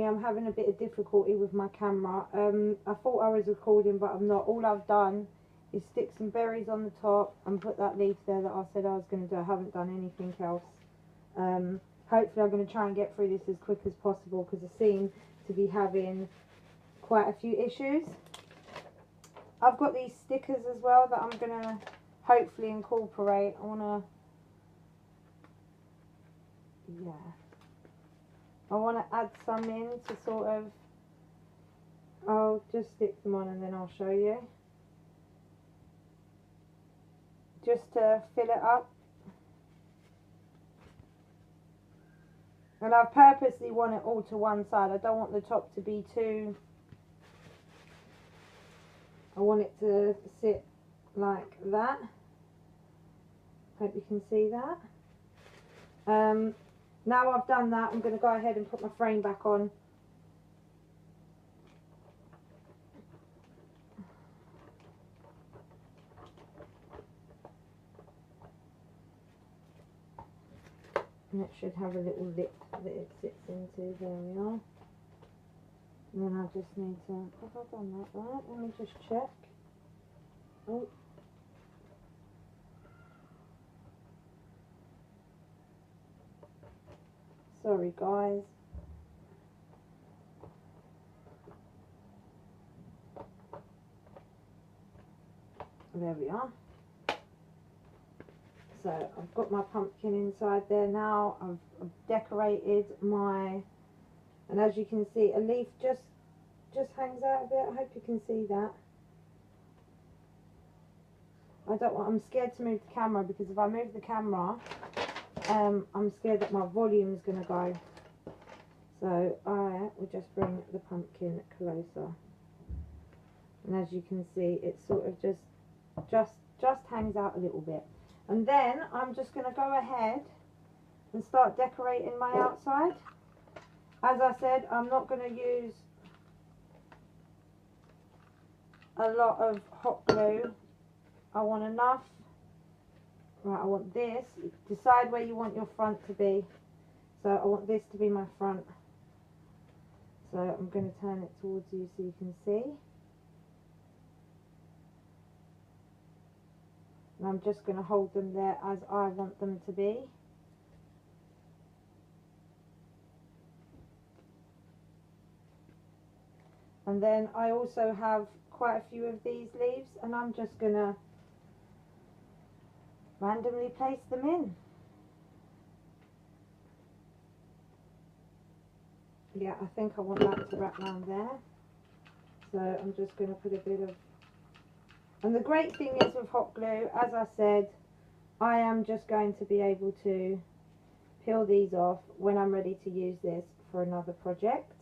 I'm having a bit of difficulty with my camera. I thought I was recording, but I'm not. All I've done is stick some berries on the top and put that leaf there that I said I was going to do. I haven't done anything else. Hopefully I'm going to try and get through this as quick as possible because I seem to be having quite a few issues. I've got these stickers as well that I'm going to hopefully incorporate. I want to add some in to sort of, I'll just stick them on and then I'll show you. Just to fill it up. And I purposely want it all to one side. I don't want the top to be too, I want it to sit like that. Hope you can see that. Now I've done that, I'm going to go ahead and put my frame back on. And it should have a little lip that it sits into. There we are. And then I just need to, have I done that right? Let me just check. Oh. Sorry guys. There we are. So I've got my pumpkin inside there now. I've decorated my, and as you can see, a leaf just hangs out a bit. I hope you can see that. I'm scared to move the camera because if I move the camera, I'm scared that my volume is going to go. So I will just bring the pumpkin closer. And as you can see, it sort of just hangs out a little bit. And then I'm just going to go ahead and start decorating my outside. As I said, I'm not going to use a lot of hot glue. I want enough. Right, I want this. Decide where you want your front to be. So I want this to be my front. So I'm going to turn it towards you so you can see. And I'm just going to hold them there as I want them to be. And then I also have quite a few of these leaves and I'm just going to randomly place them in. Yeah, I think I want that to wrap around there. So I'm just going to put a bit of, and the great thing is with hot glue, as I said, I am just going to be able to peel these off when I'm ready to use this for another project.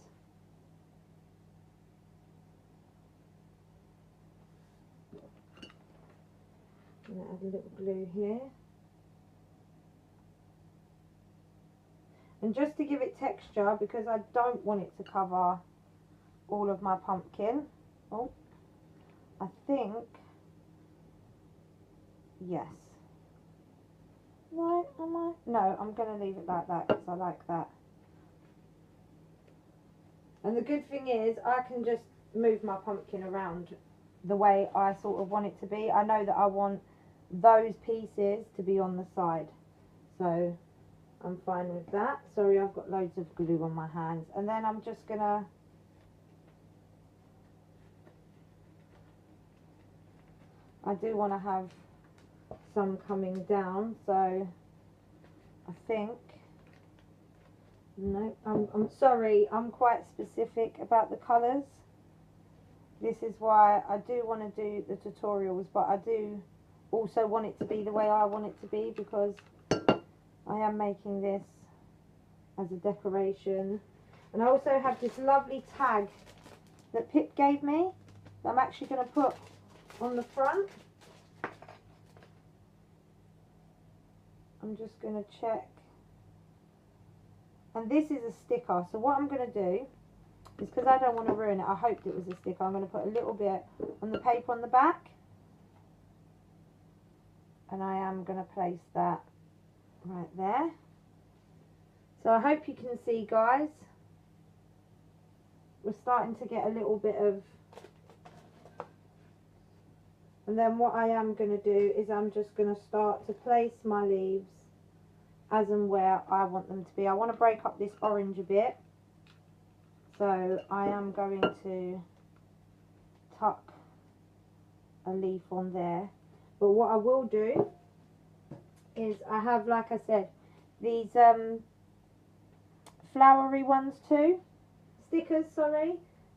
I'm going to add a little glue here. And just to give it texture, because I don't want it to cover all of my pumpkin. Oh, I think, yes. Right, am I? No, I'm going to leave it like that because I like that. And the good thing is I can just move my pumpkin around the way I sort of want it to be. I know that I want those pieces to be on the side. So I'm fine with that. Sorry, I've got loads of glue on my hands. And then I'm just going to I do want to have some coming down, so I think, no, I'm sorry, I'm quite specific about the colours. This is why I do want to do the tutorials, but I do also want it to be the way I want it to be, because I am making this as a decoration. And I also have this lovely tag that Pip gave me that I'm actually going to put on the front. I'm just going to check. And this is a sticker. So what I'm going to do is, because I don't want to ruin it, I hoped it was a sticker, I'm going to put a little bit on the paper on the back. And I am going to place that right there. So I hope you can see, guys. we're starting to get a little bit of, and then what I am going to do is I'm just going to start to place my leaves as and where I want them to be. I want to break up this orange a bit, so I am going to tuck a leaf on there. But what I will do is I have, like I said, these flowery ones too, stickers, sorry,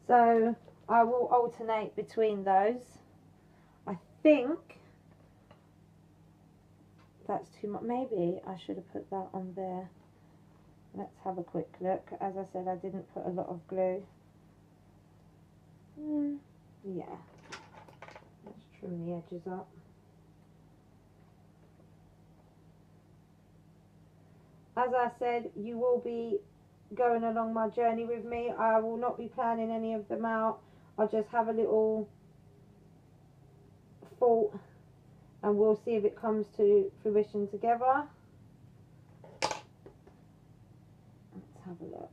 so I will alternate between those. I think that's too much. Maybe I should have put that on there. Let's have a quick look. As I said, I didn't put a lot of glue. Yeah, let's trim the edges up. As I said, you will be going along my journey with me. I will not be planning any of them out. I'll just have a little thought and we'll see if it comes to fruition together. Let's have a look.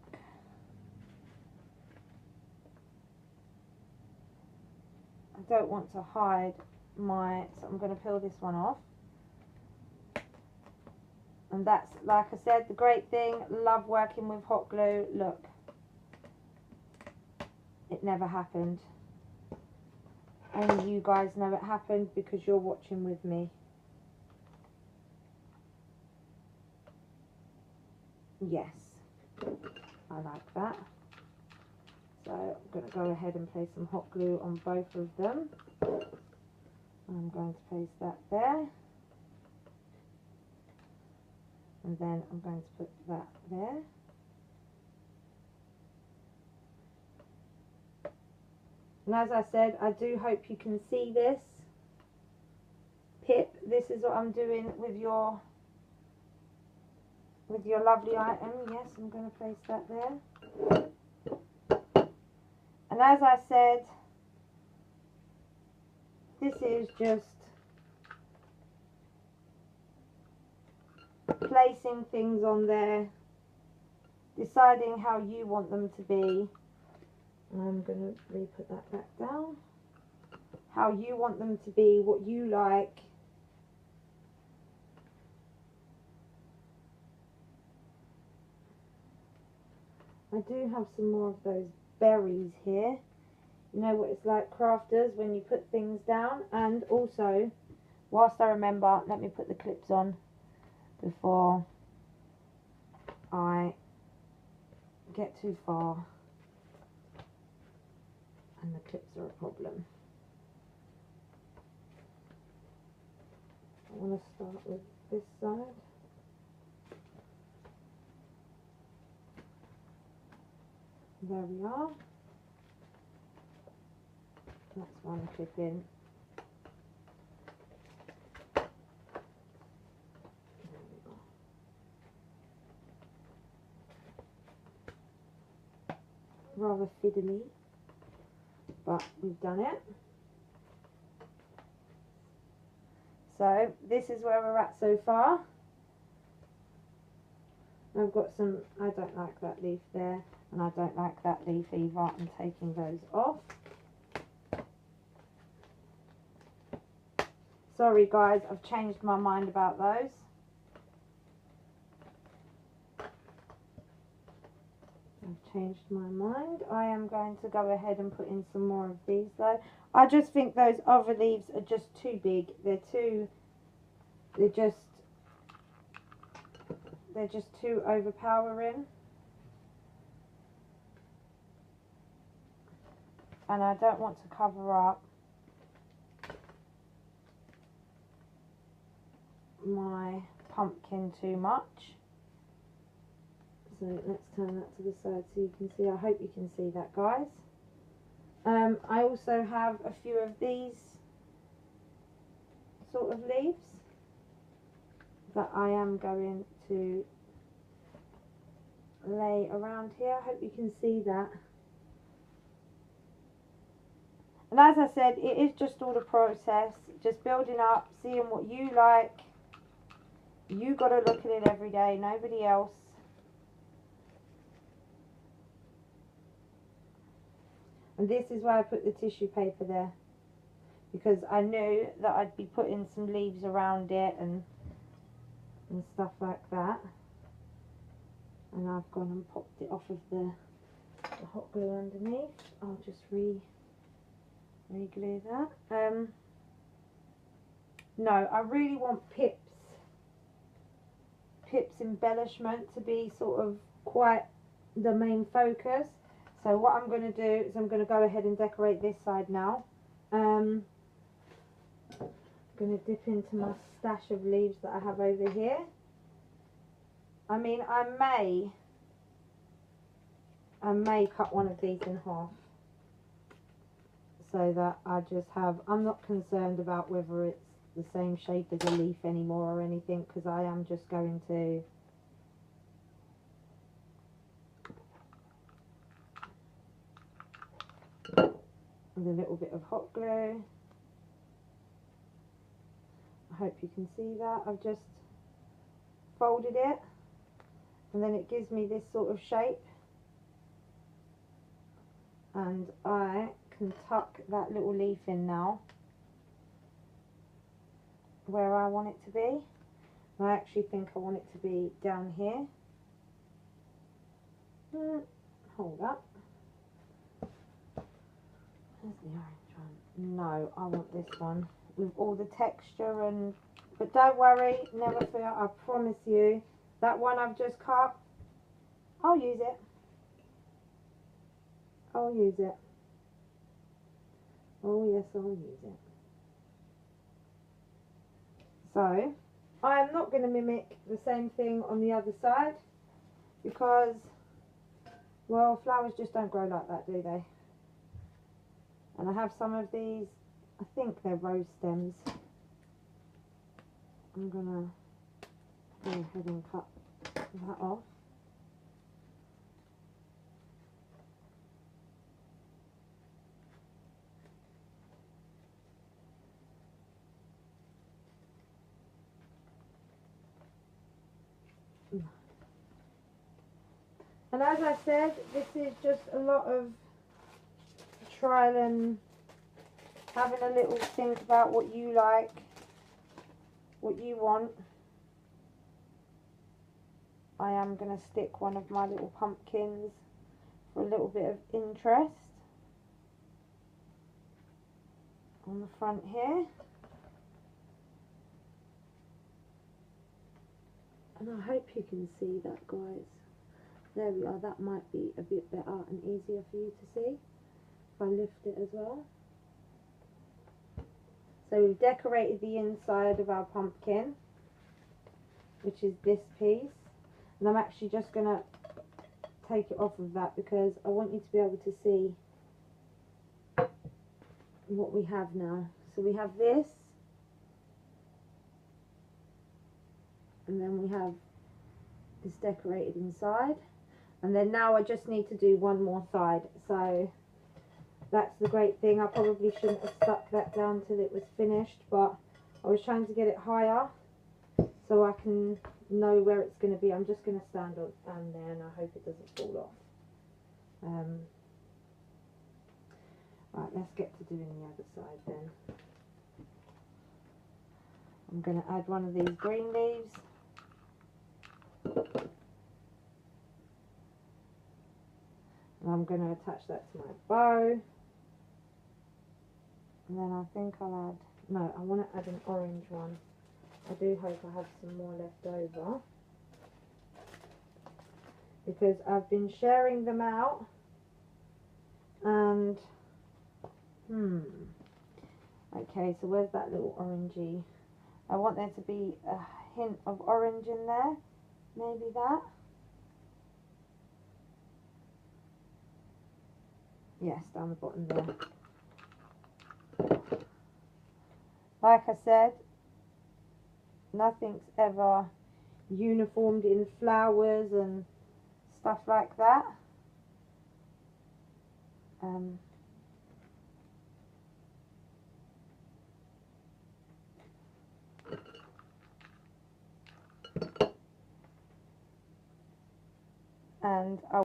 I don't want to hide my, so I'm going to peel this one off. And that's, like I said, the great thing, love working with hot glue. Look, it never happened. Only you guys know it happened because you're watching with me. Yes, I like that. So I'm going to go ahead and place some hot glue on both of them. I'm going to place that there. And then I'm going to put that there. And as I said, I do hope you can see this. Pip, this is what I'm doing with your lovely item. Yes, I'm going to place that there. And as I said, this is just placing things on there, deciding how you want them to be. I'm going to re-put that back down. How you want them to be, what you like. I do have some more of those berries here. You know what it's like, crafters, when you put things down. And also, whilst I remember, let me put the clips on before I get too far and the clips are a problem. I want to start with this side. There we are. That's one clip in. Rather fiddly, but we've done it. So this is where we're at so far. I've got some, I don't like that leaf there, and I don't like that leaf either. I'm taking those off. Sorry guys, I've changed my mind about those. I've changed my mind. I am going to go ahead and put in some more of these though. I just think those other leaves are just too big. They're just too overpowering. And I don't want to cover up my pumpkin too much. So let's turn that to the side so you can see. I hope you can see that, guys. I also have a few of these sort of leaves that I am going to lay around here. I hope you can see that. And as I said, it is just all the process, just building up, seeing what you like. You got to look at it every day, nobody else. And this is why I put the tissue paper there, because I knew that I'd be putting some leaves around it and stuff like that. And I've gone and popped it off of the hot glue underneath. I'll just re-glue that. No, I really want Pip's embellishment to be sort of quite the main focus. So what I'm going to do is I'm going to go ahead and decorate this side now. I'm going to dip into my stash of leaves that I have over here. I mean, I may cut one of these in half, so that I just have, I'm not concerned about whether it's the same shape as a leaf anymore or anything, because I am just going to with a little bit of hot glue. I hope you can see that. I've just folded it, and then it gives me this sort of shape, and I can tuck that little leaf in now where I want it to be. And I actually think I want it to be down here. Hold up. Where's the orange one? No, I want this one with all the texture and, but don't worry, never fear, I promise you, that one I've just cut, I'll use it. I'll use it. Oh yes, I'll use it. So, I am not going to mimic the same thing on the other side, because, well, flowers just don't grow like that, do they? And I have some of these, I think they're rose stems. I'm going to go ahead and cut that off. And as I said, this is just a lot of trial and having a little think about what you like, what you want. I am going to stick one of my little pumpkins for a little bit of interest on the front here. And I hope you can see that, guys. There we are, that might be a bit better and easier for you to see if I lift it as well. So we've decorated the inside of our pumpkin, which is this piece, and I'm actually just going to take it off of that because I want you to be able to see what we have now. So we have this, and then we have this decorated inside, and then now I just need to do one more side. So that's the great thing. I probably shouldn't have stuck that down till it was finished, but I was trying to get it higher so I can know where it's going to be. I'm just going to stand there and I hope it doesn't fall off. Right, let's get to doing the other side then. I'm going to add one of these green leaves. And I'm going to attach that to my bow. And then I think I'll add, no, I want to add an orange one. I do hope I have some more left over, because I've been sharing them out, and okay, so where's that little orangey? I want there to be a hint of orange in there, maybe that. Yes, down the bottom there. Like I said, nothing's ever uniformed in flowers and stuff like that. And I